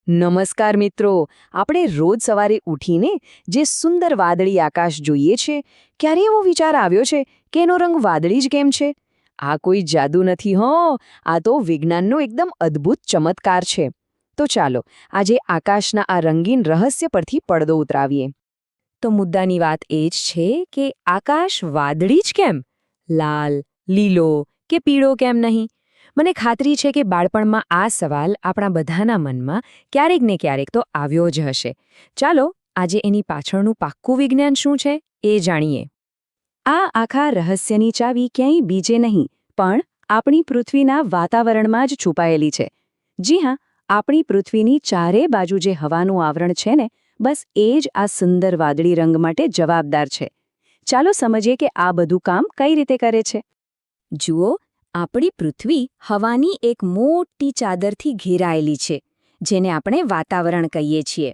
નમસ્કાર મિત્રો. આપણે રોજ સવારે ઉઠીને જે સુંદર વાદળી આકાશ જોઈએ છે, ક્યારે એવો વિચાર આવ્યો છે કે એનો રંગ વાદળી જ કેમ છે? આ કોઈ જાદુ નથી હો, આ તો વિજ્ઞાનનો એકદમ અદ્ભુત ચમત્કાર છે. તો ચાલો આજે આકાશના આ રંગીન રહસ્ય પરથી પડદો ઉતરાવીએ. તો મુદ્દાની વાત એ જ છે કે આકાશ વાદળી જ કેમ? લાલ, લીલો કે પીળો કેમ નહીં? મને ખાતરી છે કે બાળપણમાં આ સવાલ આપણા બધાના મનમાં ક્યારેક ને ક્યારેક તો આવ્યો જ હશે. ચાલો આજે એની પાછળનું પાક્કું વિજ્ઞાન શું છે એ જાણીએ. આ આખા રહસ્યની ચાવી ક્યાંય બીજે નહીં પણ આપણી પૃથ્વીના વાતાવરણમાં જ છુપાયેલી છે. જી હા, આપણી પૃથ્વીની ચારે બાજુ જે હવાનું આવરણ છે ને, બસ એ જ આ સુંદર વાદળી રંગ માટે જવાબદાર છે. ચાલો સમજીએ કે આ બધું કામ કઈ રીતે કરે છે. જુઓ, આપણી પૃથ્વી હવાની એક મોટી ચાદરથી ઘેરાયેલી છે, જેને આપણે વાતાવરણ કહીએ છીએ.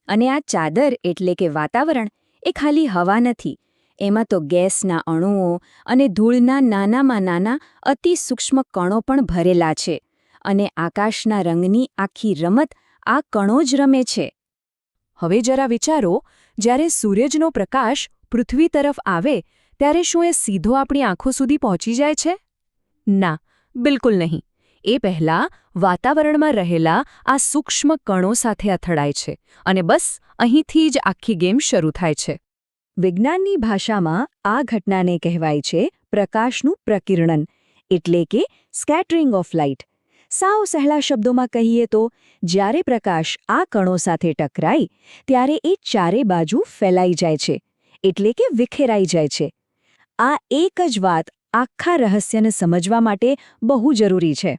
અને આ ચાદર એટલે કે વાતાવરણ એ ખાલી હવા નથી. એમાં તો ગેસના અણુઓ અને ધૂળના નાનામાં નાના અતિ સૂક્ષ્મ કણો પણ ભરેલા છે. અને આકાશના રંગની આખી રમત આ કણો જ રમે છે. હવે જરા વિચારો, જ્યારે સૂરજનો પ્રકાશ પૃથ્વી તરફ આવે ત્યારે શું એ સીધો આપણી આંખો સુધી પહોંચી જાય છે? ના, બિલકુલ નહીં. એ પહેલાં વાતાવરણમાં રહેલા આ સૂક્ષ્મ કણો સાથે અથડાય છે અને બસ અહીંથી જ આખી ગેમ શરૂ થાય છે. વિજ્ઞાનની ભાષામાં આ ઘટનાને કહેવાય છે પ્રકાશનું પ્રકિરણન, એટલે કે સ્કેટરિંગ ઓફ લાઇટ. સાવ સહેલા શબ્દોમાં કહીએ તો જ્યારે પ્રકાશ આ કણો સાથે ટકરાય ત્યારે એ ચારે બાજુ ફેલાઈ જાય છે, એટલે કે વિખેરાઈ જાય છે. આ એક જ વાત આખા રહસ્યને સમજવા માટે બહુ જરૂરી છે.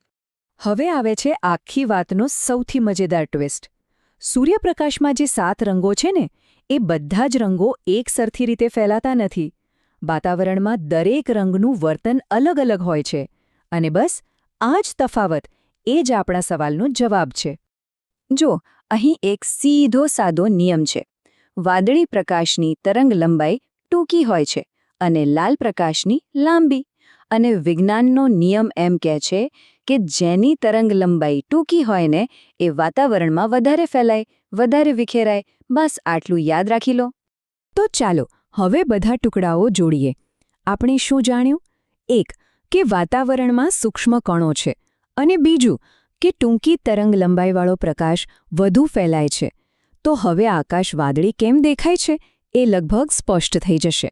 હવે આવે છે આખી વાતનો સૌથી મજેદાર ટ્વિસ્ટ. સૂર્યપ્રકાશમાં જે 7 રંગો છે ને, એ બધા જ રંગો એકસરખી રીતે ફેલાતા નથી. વાતાવરણમાં દરેક રંગનું વર્તન અલગ અલગ હોય છે. અને બસ આ જ તફાવત એ જ આપણા સવાલનો જવાબ છે. જો, અહીં એક સીધો સાદો નિયમ છે. વાદળી પ્રકાશની તરંગ લંબાઈ ટૂંકી હોય છે અને લાલ પ્રકાશની લાંબી. અને વિજ્ઞાનનો નિયમ એમ કહે છે કે જેની તરંગ લંબાઈ ટૂંકી હોય ને, એ વાતાવરણમાં વધારે ફેલાય, વધારે વિખેરાય. બસ આટલું યાદ રાખી લો. તો ચાલો હવે બધા ટુકડાઓ જોડીએ. આપણે શું જાણ્યું? 1. કે વાતાવરણમાં સૂક્ષ્મ કણો છે. અને બીજું કે ટૂંકી તરંગ લંબાઈવાળો પ્રકાશ વધુ ફેલાય છે. તો હવે આકાશ વાદળી કેમ દેખાય છે એ લગભગ સ્પષ્ટ થઈ જશે.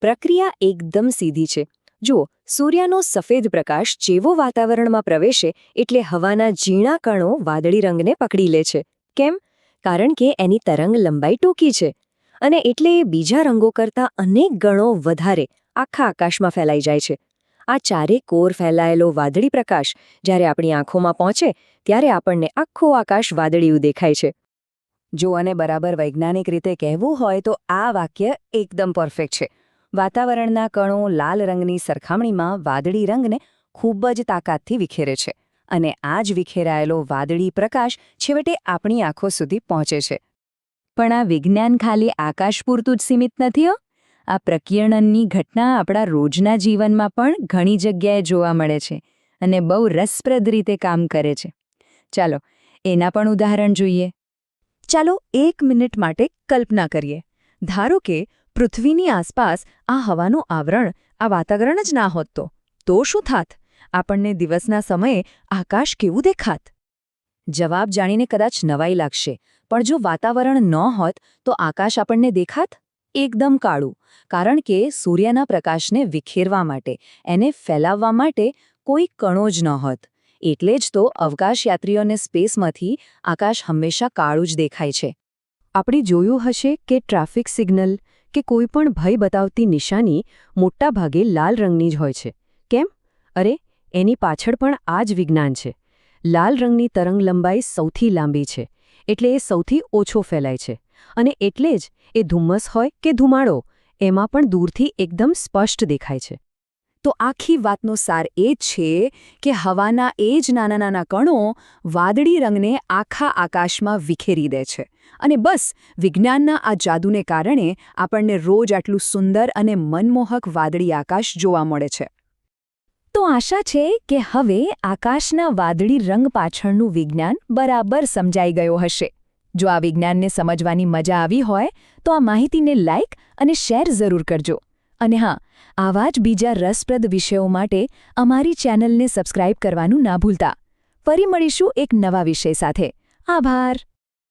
પ્રક્રિયા એકદમ સીધી છે. જુઓ, સૂર્યનો સફેદ પ્રકાશ જેવો વાતાવરણમાં પ્રવેશે એટલે હવાના ઝીણા કણો વાદળી રંગને પકડી લે છે. કેમ? કારણ કે એની તરંગ લંબાઈ ટૂંકી છે. અને એટલે એ બીજા રંગો કરતાં અનેક ગણો વધારે આખા આકાશમાં ફેલાઈ જાય છે. આ ચારે કોર ફેલાયેલો વાદળી પ્રકાશ જ્યારે આપણી આંખોમાં પહોંચે ત્યારે આપણને આખું આકાશ વાદળિયું દેખાય છે. જો અને બરાબર વૈજ્ઞાનિક રીતે કહેવું હોય તો આ વાક્ય એકદમ પરફેક્ટ છે. વાતાવરણના કણો લાલ રંગની સરખામણીમાં વાદળી રંગને ખૂબ જ તાકાતથી વિખેરે છે. અને આ જ વિખેરાયેલો વાદળી પ્રકાશ છેવટે આપણી આંખો સુધી પહોંચે છે. પણ આ વિજ્ઞાન ખાલી આકાશ પૂરતું જ સીમિત નથી. આ પ્રકિરણનની ઘટના આપણા રોજના જીવનમાં પણ ઘણી જગ્યાએ જોવા મળે છે અને બહુ રસપ્રદ રીતે કામ કરે છે. ચાલો એના પણ ઉદાહરણ જોઈએ. ચાલો 1 મિનિટ માટે કલ્પના કરીએ. ધારો કે પૃથ્વીની આસપાસ આ હવાનું આવરણ, આ વાતાવરણ જ ના હોત તો શું થાત? આપણને દિવસના સમયે આકાશ કેવું દેખાત? જવાબ જાણીને કદાચ નવાઈ લાગશે, પણ જો વાતાવરણ ન હોત તો આકાશ આપણને દેખાત? એકદમ કાળું. કારણ કે સૂર્યના પ્રકાશને વિખેરવા માટે, એને ફેલાવવા માટે કોઈ કણો જ ન હોત. એટલે જ તો અવકાશયાત્રીઓને સ્પેસમાંથી આકાશ હંમેશા કાળું જ દેખાય છે. આપણે જોયું હશે કે ટ્રાફિક સિગ્નલ કે કોઈ પણ ભય બતાવતી નિશાની મોટાભાગે લાલ રંગની જ હોય છે. કેમ? અરે, એની પાછળ પણ આ જ વિજ્ઞાન છે. લાલ રંગની તરંગ લંબાઈ સૌથી લાંબી છે, એટલે એ સૌથી ઓછો ફેલાય છે. અને એટલે જ એ ધુમ્મસ હોય કે ધુમાડો, એમાં પણ દૂરથી એકદમ સ્પષ્ટ દેખાય છે. તો આખી વાતનો સાર એ છે કે હવાના એ જ નાના નાના કણો વાદળી રંગને આખા આકાશમાં વિખેરી દે છે. અને બસ વિજ્ઞાનના આ જાદુને કારણે આપણને રોજ આટલું સુંદર અને મનમોહક વાદળી આકાશ જોવા મળે છે. તો આશા છે કે હવે આકાશના વાદળી રંગ પાછળનું વિજ્ઞાન બરાબર સમજાઈ ગયો હશે. જો આ વિજ્ઞાનને સમજવાની મજા આવી હોય તો આ માહિતીને લાઇક અને શેર જરૂર કરજો. અને હા, આવા જ બીજા રસપ્રદ વિષયો માટે અમારી ચેનલને સબસ્ક્રાઇબ કરવાનું ના ભૂલતા. ફરી મળીશું એક નવા વિષય સાથે. આભાર.